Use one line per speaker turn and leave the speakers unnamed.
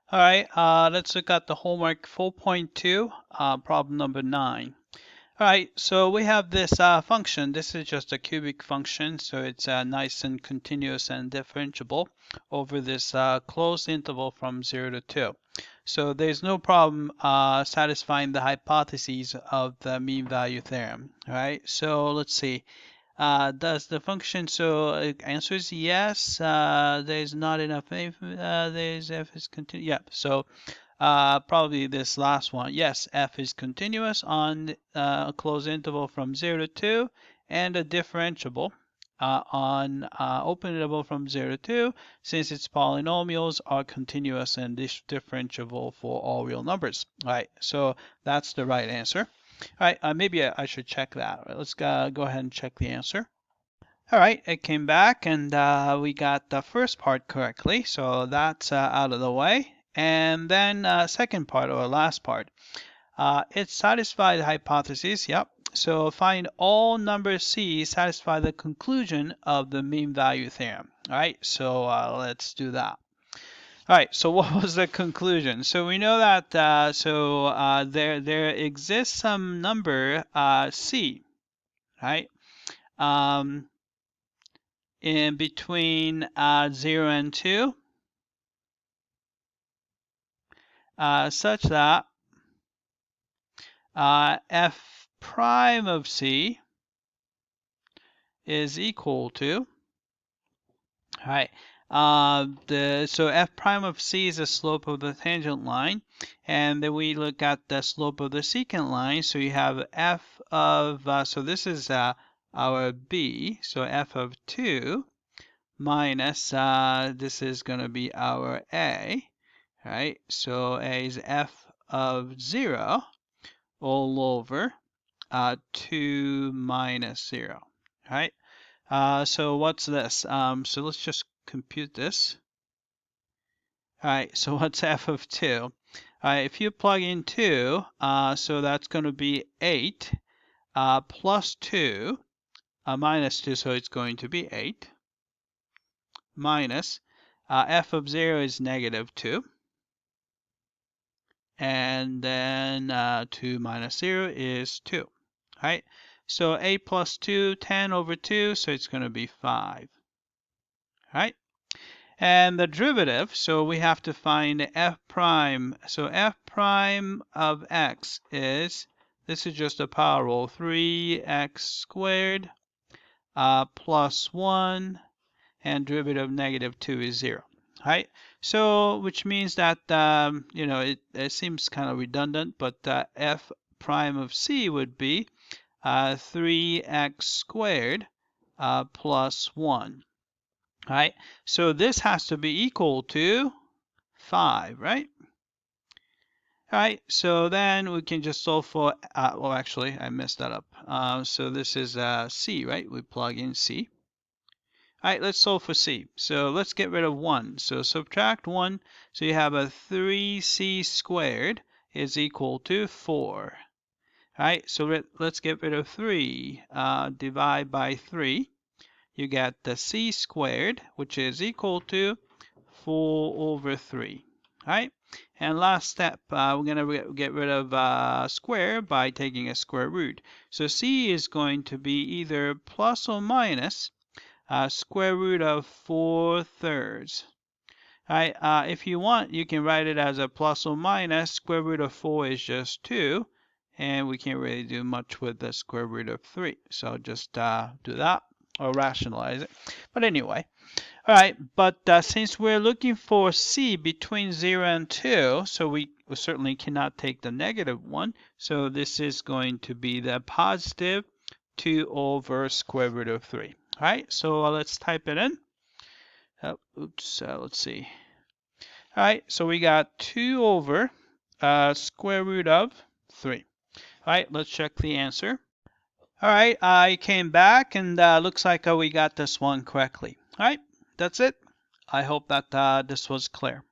All right, let's look at the homework 4.2, problem number 9. All right, so we have this function. This is just a cubic function, so it's nice and continuous and differentiable over this closed interval from 0 to 2. So there's no problem satisfying the hypotheses of the mean value theorem. All right, so let's see. Does the function, so answer is yes, there's not enough, there's f is continuous, yep, so probably this last one, yes, f is continuous on a closed interval from 0 to 2, and a differentiable on open interval from 0 to 2, since its polynomials are continuous and differentiable for all real numbers. All right, so that's the right answer. All right, maybe I should check that. Let's go ahead and check the answer. All right, it came back and we got the first part correctly, so that's out of the way. And then second part or last part, it satisfied the hypothesis, yep. So find all numbers C satisfy the conclusion of the mean value theorem. All right, so let's do that. All right, so what was the conclusion? So we know that there exists some number C, right? In between 0 and 2, such that f prime of C is equal to, all right, so f prime of C is the slope of the tangent line, and then we look at the slope of the secant line, so you have f of, so this is our B, so f of 2 minus, this is going to be our A, right? So A is f of 0 all over 2 minus 0, right? So what's this? So let's just compute this. All right, so what's f of 2? All right, if you plug in 2, so that's going to be 8 plus 2 minus 2, so it's going to be 8 minus f of 0 is negative 2. And then 2 minus 0 is 2, right? So 8 plus 2, 10 over 2, so it's going to be 5, right? And the derivative, so we have to find f prime. So f prime of x is, this is just a power rule, 3x squared plus 1, and derivative of negative 2 is 0. Right, so which means that it seems kind of redundant, but f prime of C would be 3x squared plus 1. Right, so this has to be equal to 5, right? All right, so then we can just solve for, well, actually, I messed that up. So this is C, right? We plug in C. All right, let's solve for C. So let's get rid of 1. So subtract 1. So you have a 3c squared is equal to 4. All right, so let's get rid of 3. Divide by 3. You get the c squared, which is equal to 4 over 3. All right, and last step, we're going to get rid of square by taking a square root. So c is going to be either plus or minus square root of 4/3. All right, if you want, you can write it as a plus or minus. Square root of 4 is just 2, and we can't really do much with the square root of 3. So just do that or rationalize it. But anyway, all right, but since we're looking for C between 0 and 2, so we certainly cannot take the negative one. So this is going to be the positive 2 over square root of 3. All right, so let's type it in. Let's see. All right, so we got 2 over square root of 3. All right, let's check the answer. All right, I came back and looks like we got this one correctly. All right, that's it. I hope that this was clear.